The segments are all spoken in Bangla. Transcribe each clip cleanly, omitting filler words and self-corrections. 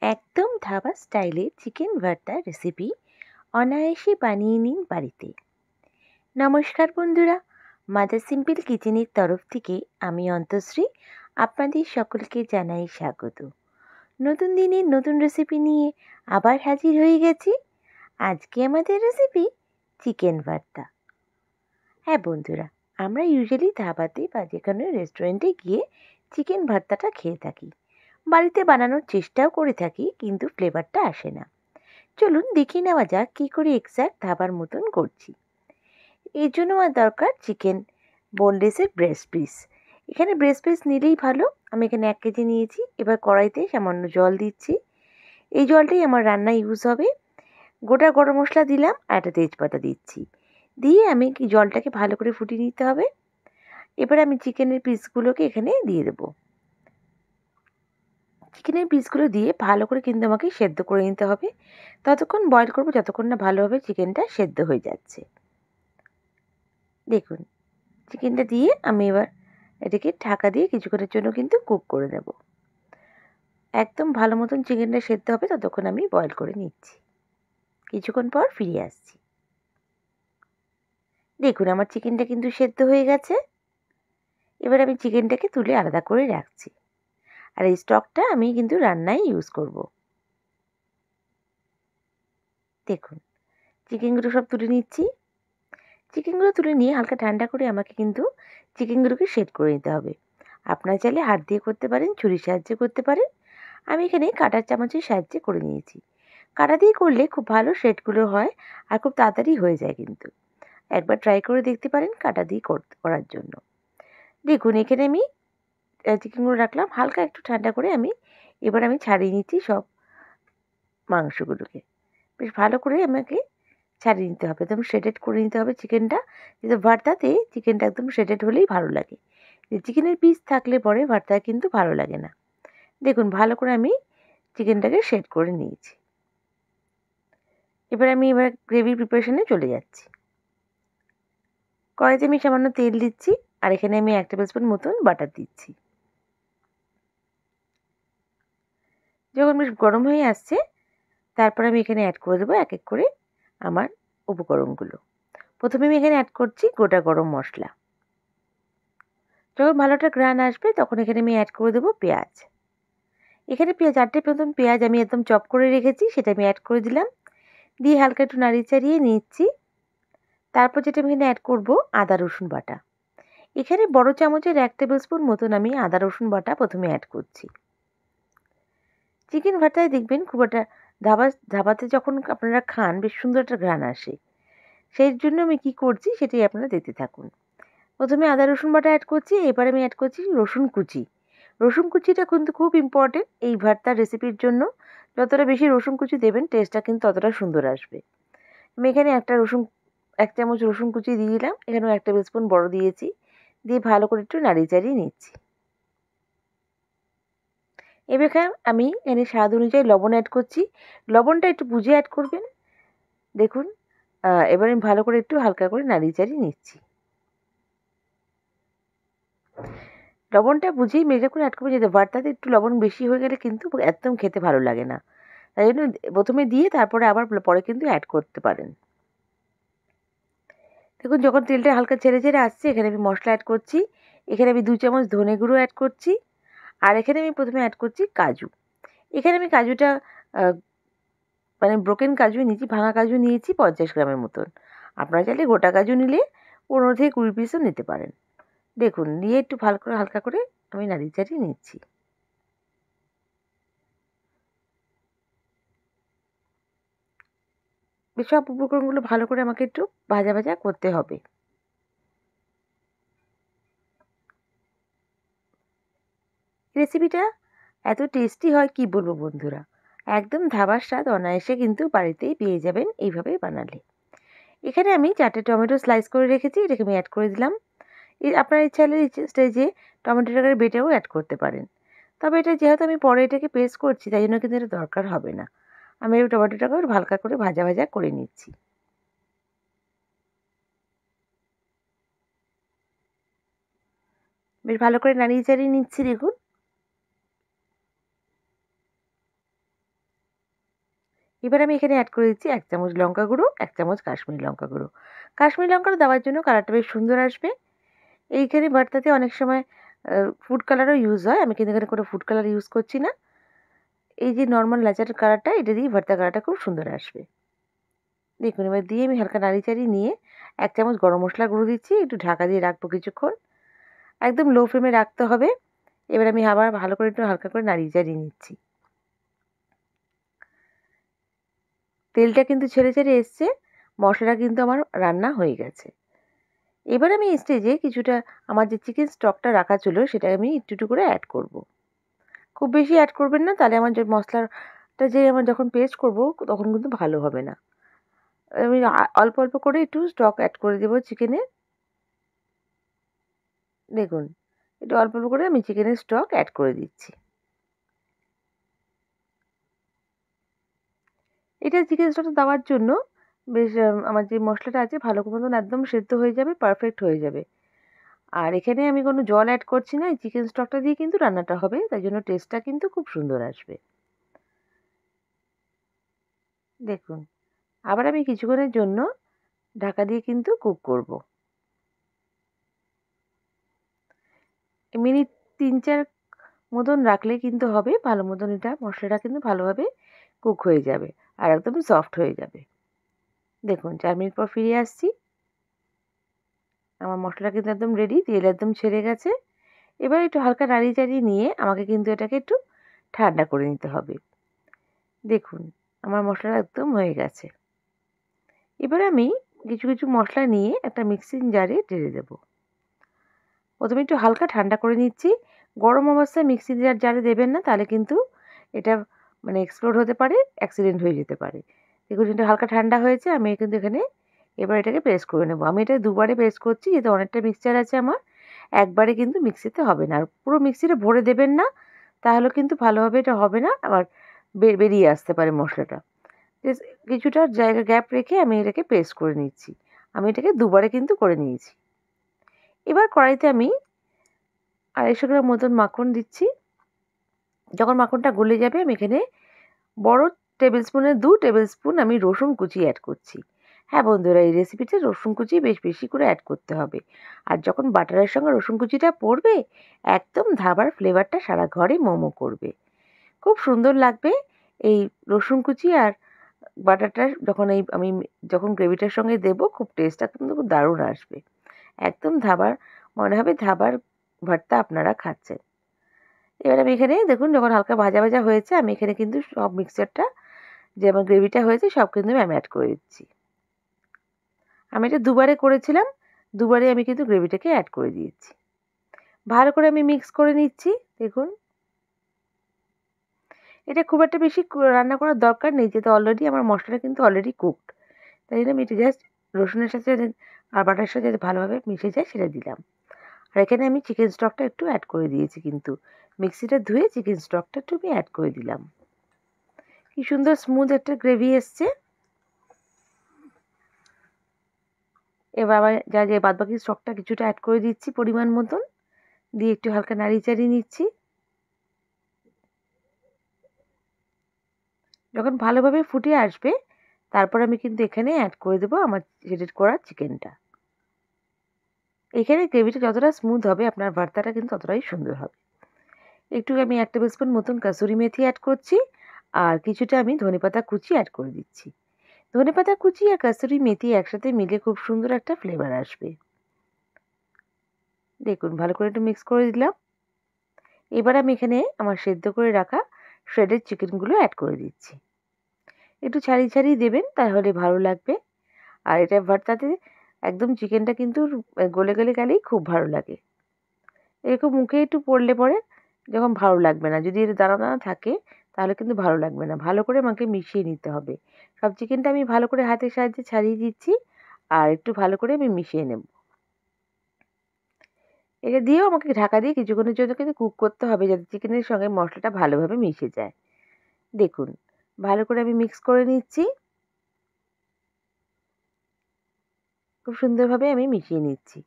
একদম ধাবা স্টাইলে চিকেন ভর্তার রেসিপি অনায়াসে বানিয়ে নিন বাড়িতে। নমস্কার বন্ধুরা, মাদার সিম্পল কিচেনের তরফ থেকে আমি অন্তশ্রী আপনাদের সকলকে জানাই স্বাগত। নতুন দিনের নতুন রেসিপি নিয়ে আবার হাজির হয়ে গেছি। আজকে আমাদের রেসিপি চিকেন ভর্তা। হ্যাঁ বন্ধুরা, আমরা ইউজুয়ালি ধাবাতে বা যে কোনো রেস্টুরেন্টে গিয়ে চিকেন ভর্তাটা খেয়ে থাকি। বাড়িতে বানানোর চেষ্টাও করে থাকি, কিন্তু ফ্লেভারটা আসে না। চলুন দেখে নেওয়া যাক কী করে এক্স্যাক্ট ধাবার মতন করছি। এর জন্য আমার দরকার চিকেন বোনলেসের ব্রেস্ট পিস। এখানে ব্রেস্ট পিস নিলেই ভালো। আমি এখানে 1 কেজি নিয়েছি। এবার কড়াইতে সামান্য জল দিচ্ছি। এই জলটাই আমার রান্নায় ইউজ হবে। গোটা গরম মশলা দিলাম আর একটা তেজপাতা দিচ্ছি। দিয়ে আমি জলটাকে ভালো করে ফুটিয়ে নিতে হবে। এবার আমি চিকেনের পিসগুলোকে এখানে দিয়ে দেবো। চিকেনের পিসগুলো দিয়ে ভালো করে কিন্তু আমাকে সেদ্ধ করে নিতে হবে। ততক্ষণ বয়েল করবো যতক্ষণ না ভালোভাবে চিকেনটা সেদ্ধ হয়ে যাচ্ছে। দেখুন, চিকেনটা দিয়ে আমি এবার এটাকে ঢাকা দিয়ে কিছুক্ষণের জন্য কিন্তু কুক করে দেব। একদম ভালো মতন চিকেনটা সেদ্ধ হবে ততক্ষণ আমি বয়েল করে নিচ্ছি। কিছুক্ষণ পর ফিরে আসছি। দেখুন, আমার চিকেনটা কিন্তু সেদ্ধ হয়ে গেছে। এবার আমি চিকেনটাকে তুলে আলাদা করে রাখছি। আর এই স্টকটা আমি কিন্তু রান্নায় ইউজ করব। দেখুন, চিকেনগুলো সব তুলে নিচ্ছি। চিকেনগুলো তুলে নিয়ে হালকা ঠান্ডা করে আমাকে কিন্তু চিকেনগুলোকে সেট করে নিতে হবে। আপনারা চাইলে হাত দিয়ে করতে পারেন, ছুরির সাহায্যে করতে পারেন। আমি এখানে কাঁটার চামচের সাহায্যে করে নিয়েছি। কাঁটা দিয়ে করলে খুব ভালো সেটগুলো হয় আর খুব তাড়াতাড়ি হয়ে যায় কিন্তু। একবার ট্রাই করে দেখতে পারেন কাঁটা দিয়ে করার জন্য। দেখুন, এখানে আমি চিকেনগুলো রাখলাম। হালকা একটু ঠান্ডা করে এবার আমি ছাড়িয়ে নিচ্ছি সব মাংসগুলোকে। বেশ ভালো করে আমাকে ছাড়িয়ে নিতে হবে, একদম শ্রেডেড করে নিতে হবে চিকেনটা। কিন্তু ভর্তাতে চিকেনটা একদম শ্রেডেড হলেই ভালো লাগে। চিকেনের পিস থাকলে পরে ভর্তা কিন্তু ভালো লাগে না। দেখুন, ভালো করে আমি চিকেনটাকে সেট করে নিয়েছি। এবার গ্রেভির প্রিপারেশনে চলে যাচ্ছি। কড়াইতে আমি সামান্য তেল দিচ্ছি আর এখানে আমি 1 টেবিল স্পুন মতন বাটার দিচ্ছি। যখন বেশ গরম হয়ে আসছে, তারপর আমি এখানে অ্যাড করে দেবো এক এক করে আমার উপকরণগুলো। প্রথমে আমি এখানে অ্যাড করছি গোটা গরম মশলা। যখন ভালো একটা ঘ্রাণ আসবে তখন এখানে আমি অ্যাড করে দেবো পেঁয়াজ। এখানে 4টে মতন পেঁয়াজ আমি একদম চপ করে রেখেছি, সেটা আমি অ্যাড করে দিলাম। দিয়ে হালকা একটু নাড়িয়ে চাড়িয়ে নিচ্ছি। তারপর যেটা আমি এখানে অ্যাড করবো আদা রসুন বাটা। এখানে বড় চামচের 1 টেবিল স্পুন মতন আমি আদা রসুন বাটা প্রথমে অ্যাড করছি। চিকেন ভর্তায় দেখবেন খুব একটা ধাবাতে যখন আপনারা খান বেশ সুন্দর একটা ঘ্রাণ আসে। সেই জন্য আমি কী করছি সেটাই আপনারা দেখতে থাকুন। প্রথমে আদা রসুন বাটা অ্যাড করছি, এবার আমি অ্যাড করছি রসুন কুচি। রসুন কুচিটা কিন্তু খুব ইম্পর্টেন্ট এই ভর্তার রেসিপির জন্য। যতটা বেশি রসুন কুচি দেবেন টেস্টটা কিন্তু ততটা সুন্দর আসবে। আমি এখানে 1 চামচ রসুন কুচি দিয়ে দিলাম। এখানেও 1 টেবিল স্পুন বড় দিয়েছি। দিয়ে ভালো করে একটু নাড়িয়ে চাড়িয়ে নিচ্ছি। এবার আমি এখানে স্বাদ অনুযায়ী লবণ অ্যাড করছি। লবণটা একটু বুঝে অ্যাড করবেন। দেখুন, এবার আমি ভালো করে একটু হালকা করে নাড়িয়ে চাড়িয়ে নিচ্ছি। লবণটা বুঝেই মেজার করে অ্যাড করবেন, যাতে ভর্তাতে একটু লবণ বেশি হয়ে গেলে কিন্তু একদম খেতে ভালো লাগে না। তাই জন্য প্রথমে দিয়ে তারপরে আবার পরে কিন্তু অ্যাড করতে পারেন। দেখুন, যখন তেলটা হালকা ছেড়ে ছেড়ে আসছে এখানে আমি মশলা অ্যাড করছি। এখানে আমি 2 চামচ ধনে গুঁড়ো অ্যাড করছি। আর এখানে আমি প্রথমে অ্যাড করছি কাজু। এখানে আমি কাজুটা ব্রোকেন কাজু নিয়েছি, ভাঙা কাজু নিয়েছি 50 গ্রামের মতন। আপনারা চাইলে গোটা কাজু নিলে 15 থেকে 20 পিসও নিতে পারেন। দেখুন, দিয়ে একটু ভালো করে হালকা করে আমি নাড়িয়ে চাড়িয়ে নিচ্ছি। সব উপকরণগুলো ভালো করে আমাকে একটু ভাজা ভাজা করতে হবে। রেসিপিটা এত টেস্টি হয় কি বলবো বন্ধুরা। একদম ধাবার স্বাদ অনায়াসে কিন্তু বাড়িতেই পেয়ে যাবেন এইভাবে বানালে। এখানে আমি 4টে টমেটো স্লাইস করে রেখেছি, এটাকে আমি অ্যাড করে দিলাম। আপনার ইচ্ছা হলে স্টেজে টমেটোটাকে বেটেও অ্যাড করতে পারেন। তবে এটা যেহেতু আমি পরে এটাকে পেস্ট করছি তাই জন্য কিন্তু এটা দরকার হবে না। আমি এই টমেটোটাকে হালকা করে ভাজা ভাজা করে নিচ্ছি। বেশ ভালো করে নাড়িয়ে চাড়িয়ে নিচ্ছি। দেখুন, এবার আমি এখানে অ্যাড করে দিচ্ছি 1 চামচ লঙ্কা গুঁড়ো, 1 চামচ কাশ্মীরি লঙ্কা গুঁড়ো। কাশ্মীরি লঙ্কাটা দেওয়ার জন্য কালারটা বেশ সুন্দর আসবে। এইখানে ভর্তাতে অনেক সময় ফুড কালারও ইউজ হয়, আমি কিন্তু এখানে কোনো ফুড কালার ইউজ করছি না। এই যে নর্মাল ন্যাচারাল কালারটা, এটা দিয়েই ভর্তা কালারটা খুব সুন্দর আসবে। দেখুন এবার দিয়ে আমি হালকা নাড়িচাড়ি নিয়ে 1 চামচ গরম মশলার গুঁড়ো দিচ্ছি, একটু ঢাকা দিয়ে রাখবো কিছুক্ষণ। একদম লো ফ্লেমে রাখতে হবে। এবার আমি আবার ভালো করে একটু হালকা করে নাড়িয়ে চাড়িয়ে নিচ্ছি। তেলটা কিন্তু ছেড়ে ছেড়ে এসছে, মশলাটা কিন্তু আমার রান্না হয়ে গেছে। এবার আমি এই স্টেজে কিছুটা আমার যে চিকেন স্টকটা রাখা ছিল সেটা আমি একটু একটু করে অ্যাড করব। খুব বেশি অ্যাড করবেন না, তাহলে আমার যে মশলাটা যে আমার যখন পেস্ট করব তখন কিন্তু ভালো হবে না। আমি অল্প অল্প করে একটু স্টক অ্যাড করে দেবো চিকেনে। দেখুন একটু অল্প অল্প করে আমি চিকেনের স্টক অ্যাড করে দিচ্ছি। এটা চিকেন স্টকটা দেওয়ার জন্য বেশ আমার যে মশলাটা আছে ভালো মতন একদম সেদ্ধ হয়ে যাবে, পারফেক্ট হয়ে যাবে। আর এখানে আমি কোনো জল অ্যাড করছি না, এই চিকেন স্টকটা দিয়ে কিন্তু রান্নাটা হবে, তাই জন্য টেস্টটা কিন্তু খুব সুন্দর আসবে। দেখুন আবার আমি কিছুক্ষণের জন্য ঢাকা দিয়ে কিন্তু কুক করব। মিনিট 3-4 মতন রাখলে কিন্তু হবে, ভালো মতন এটা মশলাটা কিন্তু ভালোভাবে কুক হয়ে যাবে আর একদম সফট হয়ে যাবে। দেখুন 4 মিনিট পর ফিরে আসছি। আমার মশলা কিন্তু একদম রেডি, তেল একদম ছেড়ে গেছে। এবার একটু হালকা নাড়িয়ে চাড়িয়ে নিয়ে আমাকে কিন্তু এটাকে একটু ঠান্ডা করে নিতে হবে। দেখুন আমার মশলাটা একদম হয়ে গেছে। এবার আমি কিছু কিছু মশলা নিয়ে একটা মিক্সিং জারে ঢেলে দেবো। প্রথমে একটু হালকা ঠান্ডা করে নিচ্ছি। গরম অবস্থায় মিক্সিং জারে দেবেন না, তাহলে কিন্তু এটা মানে এক্সপ্লোড হতে পারে, অ্যাক্সিডেন্ট হয়ে যেতে পারে। দেখুন এটা হালকা ঠান্ডা হয়েছে, আমি কিন্তু এখানে এবার এটাকে পেস্ট করে নেব। আমি এটা দুবারে পেস্ট করছি, যেহেতু অনেকটা মিক্সচার আছে আমার, একবারে কিন্তু মিক্সিতে হবে না। আর পুরো মিক্সিটা ভরে দেবেন না, তাহলে কিন্তু ভালোভাবে এটা হবে না, আবার বেরিয়ে আসতে পারে মশলাটা। জাস্ট কিছুটা জায়গা গ্যাপ রেখে আমি এটাকে পেস্ট করে নিচ্ছি। আমি এটাকে দুবারে কিন্তু করে নিয়েছি। এবার কড়াইতে আমি 250 গ্রাম মতন মাখন দিচ্ছি। যখন মাখনটা গলে যাবে আমি এখানে বড় টেবিল স্পুনের 2 টেবিল স্পুন আমি রসুন কুচি অ্যাড করছি। হ্যাঁ বন্ধুরা, এই রেসিপিতে রসুন কুচি বেশ বেশি করে অ্যাড করতে হবে। আর যখন বাটারের সঙ্গে রসুন কুচিটা পড়বে, একদম ধাবার ফ্লেভারটা সারা ঘরে মোমো করবে। খুব সুন্দর লাগবে এই রসুন কুচি আর বাটারটা যখন আমি যখন গ্রেভিটার সঙ্গে দেবো, খুব টেস্টটা কিন্তু খুব দারুণ আসবে। একদম ধাবার, মনে হবে ধাবার ভর্তা আপনারা খাচ্ছেন। এবার আমি এখানে দেখুন যখন হালকা ভাজা ভাজা হয়েছে, আমি এখানে কিন্তু সব মিক্সচারটা যে আমার গ্রেভিটা হয়েছে সব কিন্তু আমি অ্যাড করে দিচ্ছি। আমি এটা দুবারে করেছিলাম, দুবারে আমি কিন্তু গ্রেভিটাকে অ্যাড করে দিয়েছি। ভালো করে আমি মিক্স করে নিচ্ছি। দেখুন এটা খুব একটা বেশি রান্না করার দরকার নেই, যেহেতু অলরেডি আমার মশলাটা কিন্তু অলরেডি কুকড। তাই জন্য আমি এটা জাস্ট রসুনের সাথে আর বাটার সাথে যাতে ভালোভাবে মিশে যায় সেটা দিলাম। আর এখানে আমি চিকেন স্টকটা একটু অ্যাড করে দিয়েছি, কিন্তু মিক্সিটা ধুয়ে চিকেন স্টকটা একটু আমি অ্যাড করে দিলাম। কি সুন্দর স্মুথ একটা গ্রেভি এসছে। এবার আবার যা যে বাদবাকি স্টকটা কিছুটা অ্যাড করে দিচ্ছি পরিমাণ মতন, দিয়ে একটু হালকা নাড়িয়ে চাড়িয়ে নিচ্ছি। যখন ভালোভাবে ফুটে আসবে, তারপর আমি কিন্তু এখানে অ্যাড করে দেবো আমার গ্রেটেড করা চিকেনটা। এখানে গ্রেভিটা যতটা স্মুথ হবে, আপনার ভর্তাটা কিন্তু ততটাই সুন্দর হবে। একটু আমি 1 টেবিল স্পুন মতন কাসুরি মেথি অ্যাড করছি, আর কিছুটা আমি ধনেপাতা কুচি অ্যাড করে দিচ্ছি। ধনেপাতা কুচি আর কাসুরি মেথি একসাথে মিলে খুব সুন্দর একটা ফ্লেভার আসবে। দেখুন ভালো করে একটু মিক্স করে দিলাম। এবার আমি এখানে আমার সেদ্ধ করে রাখা শ্রেডেড চিকেনগুলো অ্যাড করে দিচ্ছি। একটু ছাড়িয়ে ছাড়িয়ে দেবেন, তাহলে ভালো লাগবে। আর এটা ভর্তাতে একদম চিকেনটা কিন্তু গলে গলে গেলেই খুব ভালো লাগে। এরকম মুখে একটু পড়লে পরে যখন ভালো লাগবে না, যদি এর দানা দানা থাকে তাহলে কিন্তু ভালো লাগবে না। ভালো করে আমাকে মিশিয়ে নিতে হবে। সব চিকেনটা আমি ভালো করে হাতের সাহায্যে ছাড়িয়ে দিচ্ছি, আর একটু ভালো করে আমি মিশিয়ে নেব। এটা দিয়েও আমাকে ঢাকা দিয়ে কিছুক্ষণের জন্য কিন্তু কুক করতে হবে, যাতে চিকেনের সঙ্গে মশলাটা ভালোভাবে মিশে যায়। দেখুন ভালো করে আমি মিক্স করে নিচ্ছি। খুব সুন্দরভাবে আমি মিশিয়ে নিচ্ছি।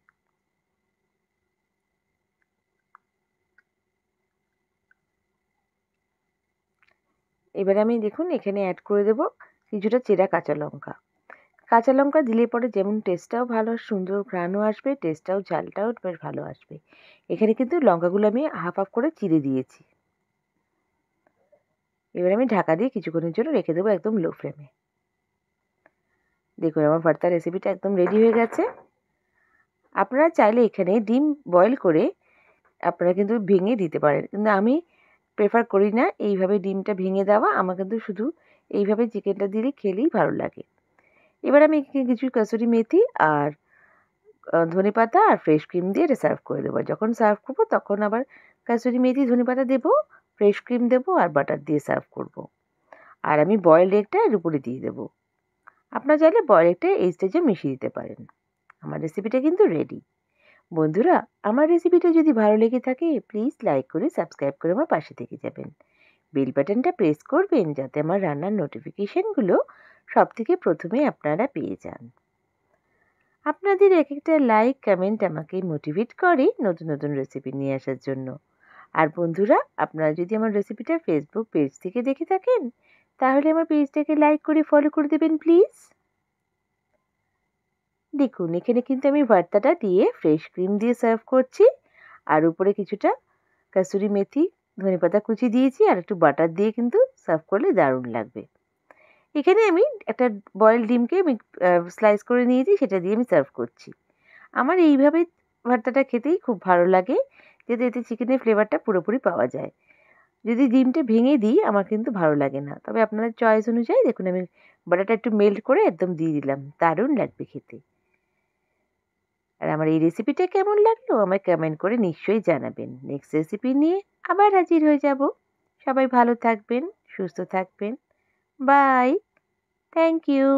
এবারে আমি দেখুন এখানে অ্যাড করে দেবো কিছুটা চেরা কাঁচা লঙ্কা। কাঁচা লঙ্কা দিলে পরে যেমন টেস্টটাও ভালো, সুন্দর ঘ্রাণও আসবে, টেস্টটাও ঝালটাও বেশ ভালো আসবে। এখানে কিন্তু লঙ্কাগুলো আমি হাফ হাফ করে চিড়ে দিয়েছি। এবার আমি ঢাকা দিয়ে কিছুক্ষণের জন্য রেখে দেবো একদম লো ফ্লেমে। দেখুন আমার ভর্তা রেসিপিটা একদম রেডি হয়ে গেছে। আপনারা চাইলে এখানে ডিম বয়েল করে আপনারা কিন্তু ভেঙে দিতে পারেন, কিন্তু আমি প্রেফার করি না এইভাবে ডিমটা ভেঙে দেওয়া। আমার কিন্তু শুধু এইভাবে চিকেনটা দিলে খেলেই ভালো লাগে। এবার আমি কিছু কসুরি মেথি আর ধনেপাতা আর ফ্রেশ ক্রিম দিয়ে এটা সার্ভ করে দেবো। যখন সার্ভ করবো তখন আবার কসুরি মেথি ধনেপাতা দেবো, ফ্রেশ ক্রিম দেবো আর বাটার দিয়ে সার্ভ করব। আর আমি বয়েলড এগটা এর উপরে দিয়ে দেবো। আপনারা চাইলে বয়েলড এগটা এই স্টেজে মিশিয়ে দিতে পারেন। আমার রেসিপিটা কিন্তু রেডি। বন্ধুরা, আমার রেসিপিটা যদি ভালো লেগে থাকে প্লিজ লাইক করে সাবস্ক্রাইব করে আমার পাশে থেকে যাবেন। বেল বাটনটা প্রেস করবেন যাতে আমার রান্নার নোটিফিকেশনগুলো সবথেকে প্রথমে আপনারা পেয়ে যান। আপনাদের এক একটা লাইক কমেন্ট আমাকে মোটিভেট করে নতুন নতুন রেসিপি নিয়ে আসার জন্য। আর বন্ধুরা, আপনারা যদি আমার রেসিপিটা ফেসবুক পেজ থেকে দেখে থাকেন তাহলে আমার পেজটাকে লাইক করে ফলো করে দেবেন প্লিজ। দেখুন এখানে কিন্তু আমি ভর্তাটা দিয়ে ফ্রেশ ক্রিম দিয়ে সার্ভ করছি, আর উপরে কিছুটা কসুরি মেথি ধনেপাতা কুচি দিয়েছি, আর একটু বাটার দিয়ে কিন্তু সার্ভ করলে দারুণ লাগবে। এখানে আমি একটা বয়েলড ডিমকে আমি স্লাইস করে নিয়েছি, সেটা দিয়ে আমি সার্ভ করছি। আমার এইভাবে ভর্তাটা খেতেই খুব ভালো লাগে, যাতে এতে চিকেনের ফ্লেভারটা পুরোপুরি পাওয়া যায়। যদি ডিমটা ভেঙে দিই আমার কিন্তু ভালো লাগে না, তবে আপনাদের চয়েস অনুযায়ী দেখুন আমি বাটারটা একটু মেল্ট করে একদম দিয়ে দিলাম, দারুণ লাগবে খেতে। আর আমার এই রেসিপিটা কেমন লাগলো আমায় কমেন্ট করে নিশ্চয়ই জানাবেন। নেক্সট রেসিপি নিয়ে আবার হাজির হয়ে যাব। সবাই ভালো থাকবেন, সুস্থ থাকবেন। বাই। Thank you.